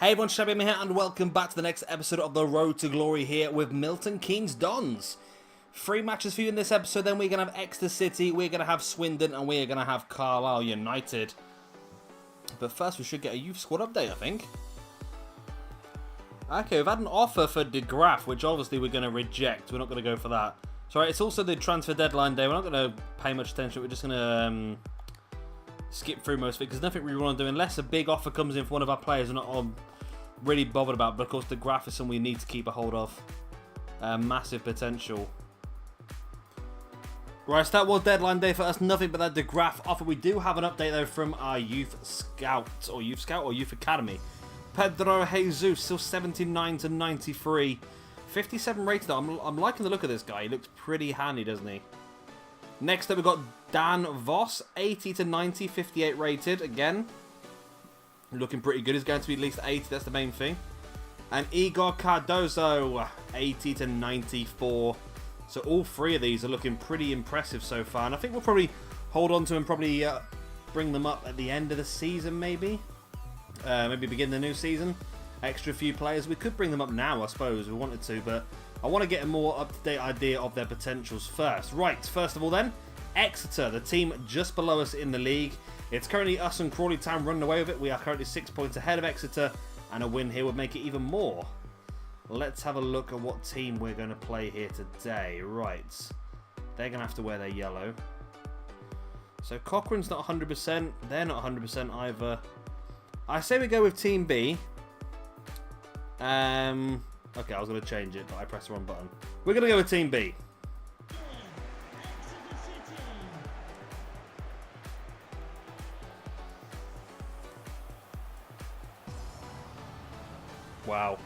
Hey everyone, Shabby here, and welcome back to the next episode of The Road to Glory here with Milton Keynes Dons. 3 matches for you in this episode, then we're going to have Exeter City, we're going to have Swindon, and we're going to have Carlisle United. But first we should get a youth squad update, I think. Okay, we've had an offer for De Graaf, which obviously we're going to reject. We're not going to go for that. Sorry, it's also the transfer deadline day. We're not going to pay much attention. We're just going to skip through most of it, because nothing we want to do unless a big offer comes in for one of our players we're not really bothered about. But of course, De Graaf is something we need to keep a hold of. Massive potential. Right, so that was deadline day for us. Nothing but that De Graaf offer. We do have an update though from our youth scout or youth academy. Pedro Jesus, still 79 to 93, 57 rated though. I'm liking the look of this guy. He looks pretty handy, doesn't he? Next up, we've got Dan Voss, 80 to 90, 58 rated. Again, looking pretty good. He's going to be at least 80. That's the main thing. And Igor Cardozo, 80 to 94. So all 3 of these are looking pretty impressive so far. And I think we'll probably hold on to and probably bring them up at the end of the season, maybe. Maybe begin the new season. Extra few players. We could bring them up now, I suppose, if we wanted to. But I want to get a more up-to-date idea of their potentials first. Right, first of all then, Exeter, the team just below us in the league. It's currently us and Crawley Town running away with it. We are currently 6 points ahead of Exeter, and a win here would make it even more. Let's have a look at what team we're going to play here today. Right, they're going to have to wear their yellow. So Cochrane's not 100%. They're not 100% either. I say we go with Team B. Okay, I was going to change it, but I pressed the wrong button. We're going to go with Team B. Wow.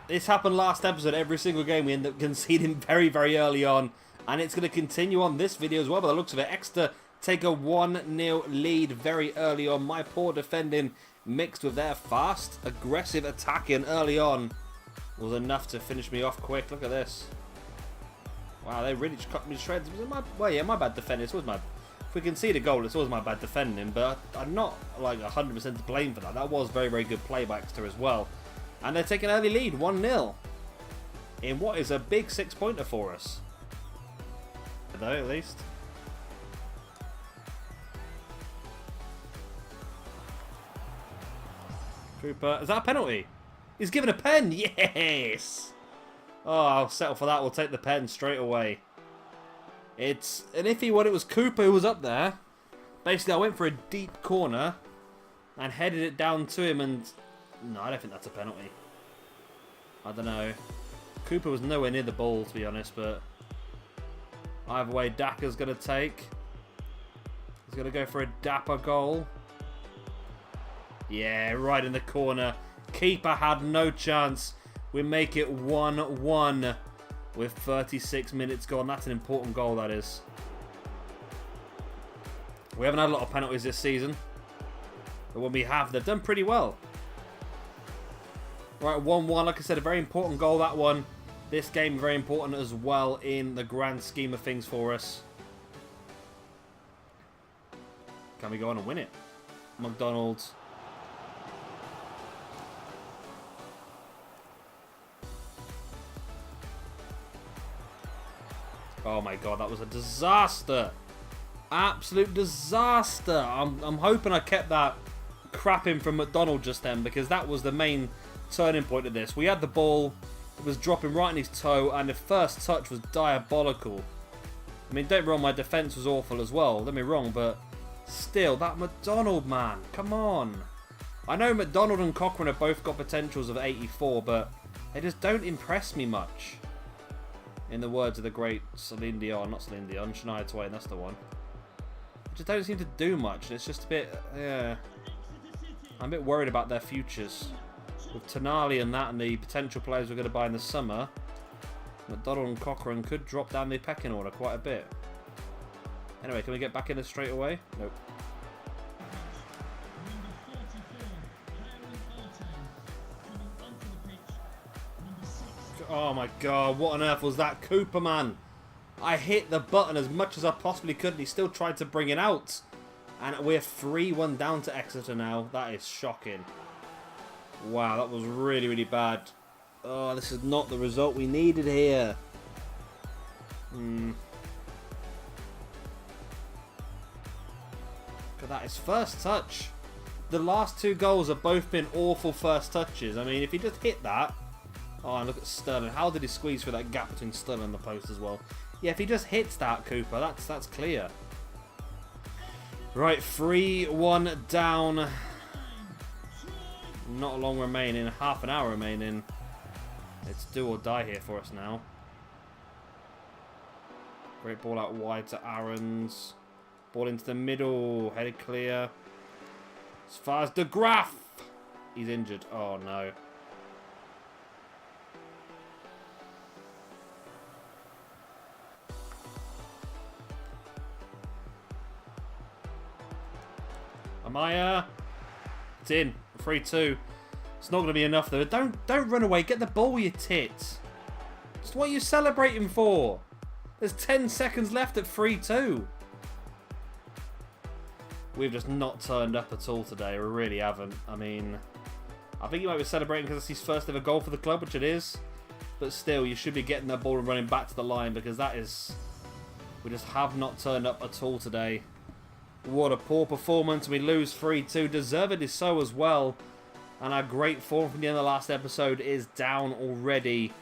This happened last episode. Every single game we end up conceding very, very early on. And it's going to continue on this video as well, by the looks of it. Exeter take a 1-0 lead very early on. My poor defending mixed with their fast, aggressive attacking early on was enough to finish me off quick. Look at this. Wow, they really just cut me to shreds. Was it my, well, yeah, my bad defending. This was my, if we concede a goal, it's always my bad defending, but I'm not like 100% to blame for that. That was very, very good play by Exeter as well. And they're taking an early lead, 1-0, in what is a big 6-pointer for us. Though, at least. Cooper, is that a penalty? He's given a pen, yes! Oh, I'll settle for that. We'll take the pen straight away. It's an iffy one. It was Cooper who was up there. Basically, I went for a deep corner and headed it down to him, and no, I don't think that's a penalty. I don't know. Cooper was nowhere near the ball, to be honest, but either way, Daka's going to take. He's going to go for a dapper goal. Yeah, right in the corner. Keeper had no chance. We make it 1-1 with 36 minutes gone. That's an important goal, that is. We haven't had a lot of penalties this season, but when we have, they've done pretty well. Right, 1-1. Like I said, a very important goal, that one. This game very important as well in the grand scheme of things for us. Can we go on and win it? McDonald's. Oh my god, that was a disaster. Absolute disaster. I'm hoping I kept that crap in from McDonald just then, because that was the main turning point of this. We had the ball, it was dropping right in his toe, and the first touch was diabolical. I mean, don't get me wrong, my defence was awful as well, don't get me wrong, but still, that McDonald, man, come on. I know McDonald and Cochrane have both got potentials of 84, but they just don't impress me much. In the words of the great Celine Dion, not Celine Dion, Shania Twain, that's the one. They just don't seem to do much. It's just a bit, yeah. I'm a bit worried about their futures. With Tonali and that and the potential players we're going to buy in the summer, McDonald and Cochrane could drop down the pecking order quite a bit. Anyway, can we get back in this straight away? Nope. Oh my god, what on earth was that? Cooper, man. I hit the button as much as I possibly could and he still tried to bring it out. And we're 3-1 down to Exeter now. That is shocking. Wow, that was really, really bad. Oh, this is not the result we needed here. Look at that, his first touch. The last 2 goals have both been awful first touches. I mean, if he just hit that... Oh, and look at Sterling. How did he squeeze through that gap between Sterling and the post as well? Yeah, if he just hits that, Cooper, that's clear. Right, 3-1 down. Not long remaining. Half an hour remaining. It's do or die here for us now. Great ball out wide to Aarons. Ball into the middle. Headed clear. As far as De Graaf. He's injured. Oh, no. Amaya. It's in. 3-2. It's not going to be enough, though. Don't run away. Get the ball, you tit. It's what you're celebrating for. There's 10 seconds left at 3-2. We've just not turned up at all today. We really haven't. I mean, I think you might be celebrating because it's his first ever goal for the club, which it is. But still, you should be getting that ball and running back to the line because that is... We just have not turned up at all today. What a poor performance. We lose 3-2. Deservedly so as well. And our great form from the end of the last episode is down already.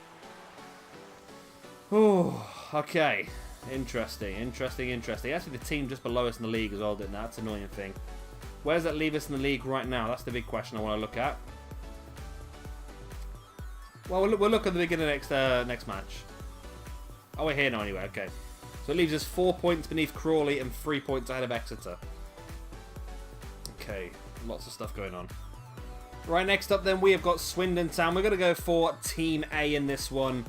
Oh, okay. Interesting. Actually, the team just below us in the league as well, didn't that? That's an annoying thing. Where does that leave us in the league right now? That's the big question I want to look at. Well, we'll look at the beginning of next match. Oh, we're here now anyway. Okay. So it leaves us 4 points beneath Crawley and 3 points ahead of Exeter. Okay. Lots of stuff going on. Right, next up then we have got Swindon Town. We're going to go for Team A in this one.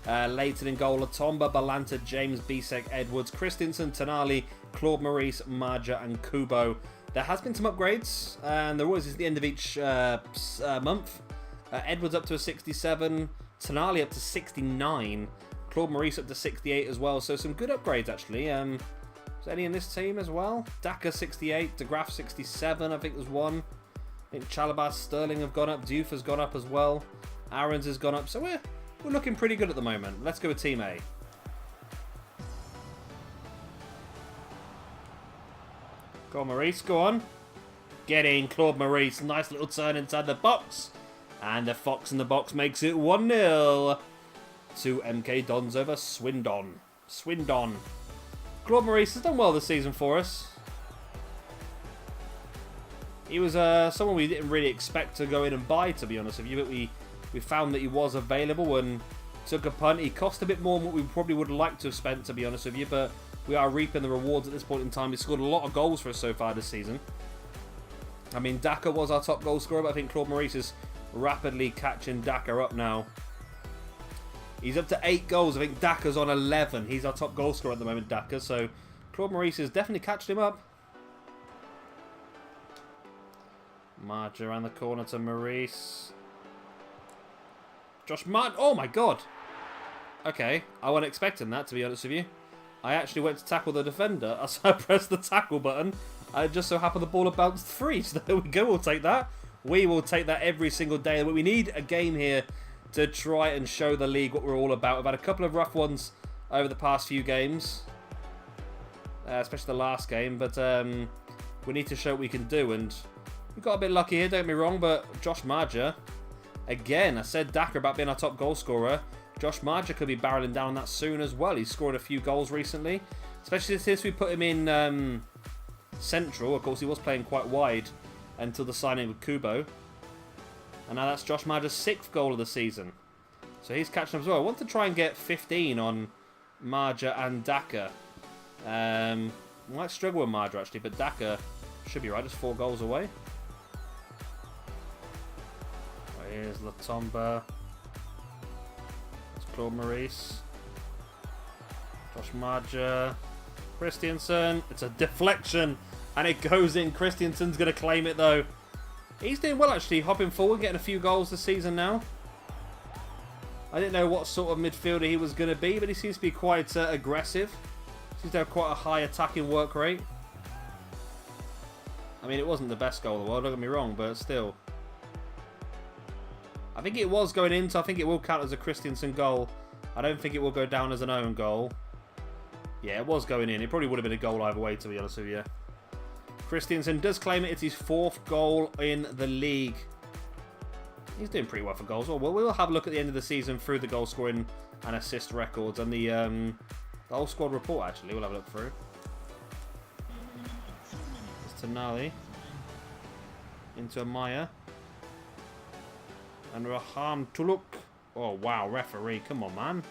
Leighton in goal, Latomba, Balanta, James, Bisek, Edwards, Christensen, Tonali, Claude Maurice, Marja and Kubo. There has been some upgrades, and there always is at the end of each month. Edwards up to a 67, Tonali up to 69, Claude Maurice up to 68 as well, so some good upgrades actually. Is there any in this team as well? Daka 68, De Graaf 67, I think there's one. I think Chalobah, Sterling have gone up, Diouf has gone up as well, Aarons has gone up, so we're looking pretty good at the moment. Let's go with Team A. Go on, Maurice, go on. Get in, Claude Maurice. Nice little turn inside the box. And the Fox in the box makes it 1-0 to MK Dons over Swindon. Claude Maurice has done well this season for us. He was someone we didn't really expect to go in and buy, to be honest with you, but we found that he was available and took a punt. He cost a bit more than what we probably would have liked to have spent, to be honest with you, but we are reaping the rewards at this point in time. He scored a lot of goals for us so far this season. I mean, Daka was our top goal scorer, but I think Claude Maurice is rapidly catching Daka up now. He's up to 8 goals. I think Daka's on 11. He's our top goal scorer at the moment, Daka, so Claude Maurice has definitely catched him up. Marge around the corner to Maurice. Josh Martin. Oh my god. Okay, I wasn't expecting that, to be honest with you. I actually went to tackle the defender. So I pressed the tackle button. And it just so happened the ball had bounced free. So there we go. We'll take that. We will take that every single day. But we need a game here to try and show the league what we're all about. We've had a couple of rough ones over the past few games. Especially the last game. But we need to show what we can do. And we got a bit lucky here, don't get me wrong. But Josh Marja... Again, I said Daka about being our top goal scorer. Josh Marja could be barreling down that soon as well. He's scored a few goals recently. Especially since we put him in central. Of course, he was playing quite wide until the signing with Kubo. And now that's Josh Marja's 6th goal of the season. So he's catching up as well. I want to try and get 15 on Marja and Daka. Might struggle with Marja actually, but Daka should be right. Just 4 goals away. Here's Latomba. It's Claude Maurice. Josh Marja. Christiansen. It's a deflection. And it goes in. Christiansen's going to claim it though. He's doing well actually. Hopping forward. Getting a few goals this season now. I didn't know what sort of midfielder he was going to be. But he seems to be quite aggressive. Seems to have quite a high attacking work rate. I mean, it wasn't the best goal in the world. Don't get me wrong. But still. I think it was going in, so I think it will count as a Christensen goal. I don't think it will go down as an own goal. Yeah, it was going in. It probably would have been a goal either way, to be honest with you. Christensen does claim it. It's his 4th goal in the league. He's doing pretty well for goals. Well, we'll have a look at the end of the season through the goal scoring and assist records and the whole squad report, actually. We'll have a look through. It's Tonali. Into Amaya. And Raham Tuluk. Oh, wow, referee. Come on, man.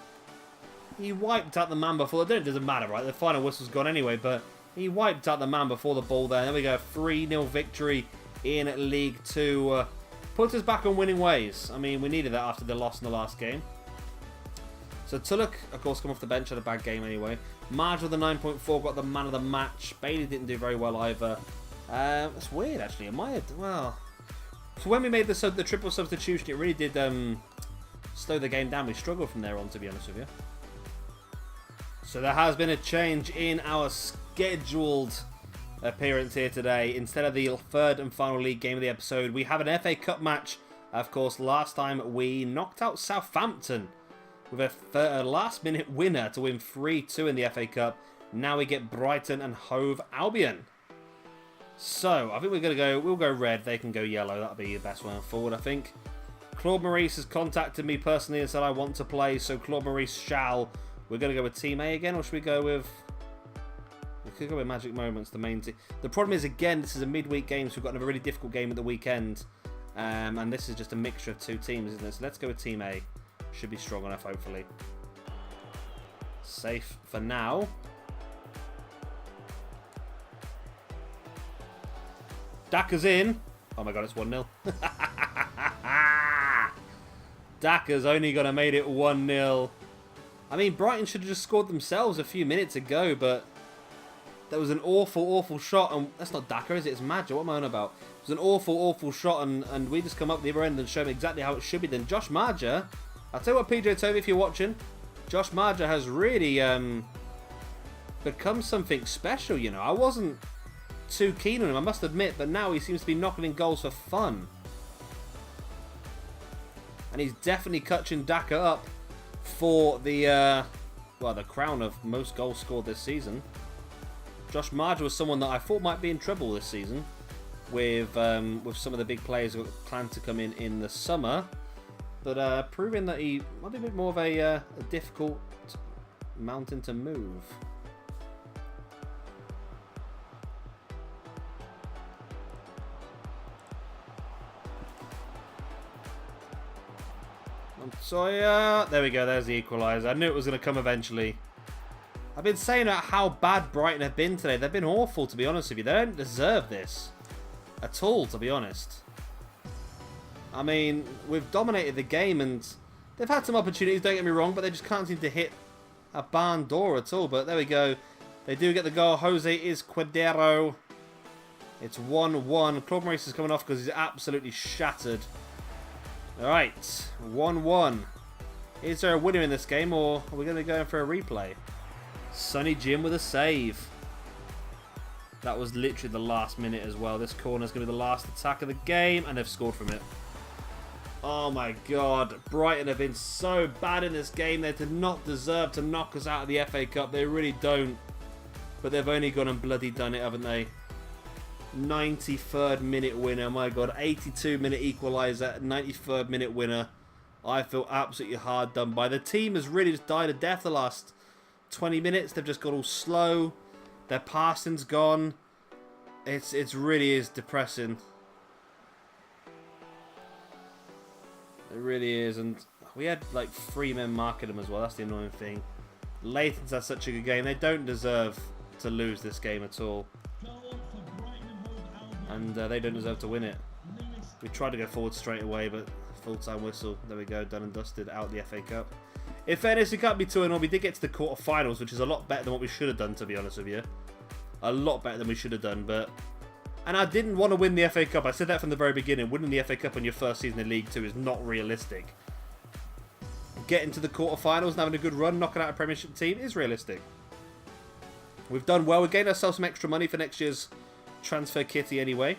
He wiped out the man before. It doesn't matter, right? The final whistle's gone anyway, but he wiped out the man before the ball there. There we go. 3-0 victory in League 2. Puts us back on winning ways. I mean, we needed that after the loss in the last game. So Tuluk, of course, come off the bench, had a bad game anyway. Marge with the 9.4 got the man of the match. Bailey didn't do very well either. That's weird, actually. Well, so when we made the triple substitution, it really did slow the game down. We struggled from there on, to be honest with you. So there has been a change in our scheduled appearance here today. Instead of the 3rd and final league game of the episode, we have an FA Cup match. Of course, last time we knocked out Southampton with a last-minute winner to win 3-2 in the FA Cup. Now we get Brighton and Hove Albion. So, I think we'll go red. They can go yellow. That'll be the best one forward, I think. Claude Maurice has contacted me personally and said I want to play, so Claude Maurice shall. We're going to go with Team A again, or should we go with... We could go with Magic Moments, the main team. The problem is, again, this is a midweek game, so we've got a really difficult game at the weekend. And this is just a mixture of 2 teams, isn't it? So let's go with Team A. Should be strong enough, hopefully. Safe for now. Daka's in. Oh my god, it's 1-0. Daka's only going to made it 1-0. I mean, Brighton should have just scored themselves a few minutes ago, but there was an awful, awful shot. And that's not Daka, is it? It's Madja. What am I on about? It was an awful, awful shot, and we just come up the other end and show them exactly how it should be. Then Josh Madja, I'll tell you what, PJ Toby, if you're watching, Josh Madja has really become something special, you know. I wasn't too keen on him, I must admit, but now he seems to be knocking in goals for fun. And he's definitely catching Daka up for the the crown of most goals scored this season. Josh Madja was someone that I thought might be in trouble this season with some of the big players who plan to come in the summer, but proving that he might be a bit more of a difficult mountain to move. Montoya, there we go, there's the equaliser. I knew it was going to come eventually. I've been saying how bad Brighton have been today. They've been awful, to be honest with you. They don't deserve this at all, to be honest. I mean, we've dominated the game and they've had some opportunities, don't get me wrong, but they just can't seem to hit a barn door at all. But there we go. They do get the goal. Jose Izquierdo. It's 1-1. Claude Maurice is coming off because he's absolutely shattered. Alright, 1-1. Is there a winner in this game, or are we going to go in for a replay? Sonny Jim with a save. That was literally the last minute as well. This corner is going to be the last attack of the game, and they've scored from it. Oh my god, Brighton have been so bad in this game. They did not deserve to knock us out of the FA Cup. They really don't. But they've only gone and bloody done it, haven't they? 93rd minute winner, my god, 82-minute equaliser, 93rd minute winner. I feel absolutely hard done by. The team has really just died a death the last 20 minutes. They've just got all slow. Their passing's gone. It really is depressing. It really is, and we had like 3 men marking them as well. That's the annoying thing. Leighton's had such a good game. They don't deserve to lose this game at all. And they don't deserve to win it. We tried to go forward straight away, but full-time whistle. There we go, done and dusted, out the FA Cup. In fairness, we can't be 2-0. We did get to the quarter-finals, which is a lot better than what we should have done, to be honest with you. A lot better than we should have done, but... And I didn't want to win the FA Cup. I said that from the very beginning. Winning the FA Cup in your first season in League 2 is not realistic. Getting to the quarter-finals and having a good run, knocking out a Premiership team, is realistic. We've done well. We gained ourselves some extra money for next year's transfer kitty anyway.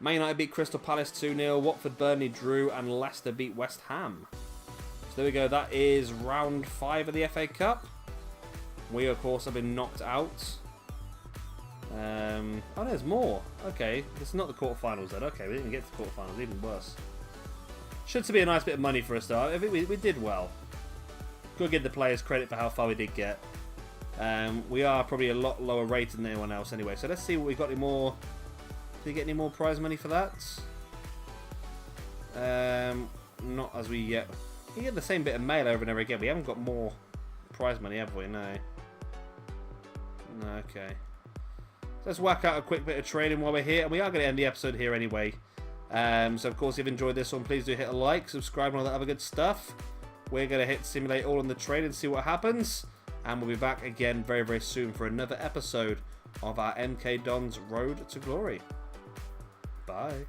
Man United beat Crystal Palace 2-0. Watford, Burnley drew, and Leicester beat West Ham. So there we go. That is round 5 of the FA Cup. We, of course, have been knocked out. Oh, there's more. Okay, this is not the quarterfinals then. Okay, we didn't get to the quarterfinals. Even worse. Should be a nice bit of money for us, though. I think we did well. Could give the players credit for how far we did get. We are probably a lot lower rated than anyone else anyway. So let's see what we got. Any more? Did we get any more prize money for that? Not as we yet. You get the same bit of mail over and over again. We haven't got more prize money, have we? No. No, okay. So let's whack out a quick bit of trading while we're here. And we are going to end the episode here anyway. So, of course, if you've enjoyed this one, please do hit a like, subscribe, and all that other good stuff. We're going to hit simulate all on the trade and see what happens. And we'll be back again very, very soon for another episode of our MK Dons Road to Glory. Bye.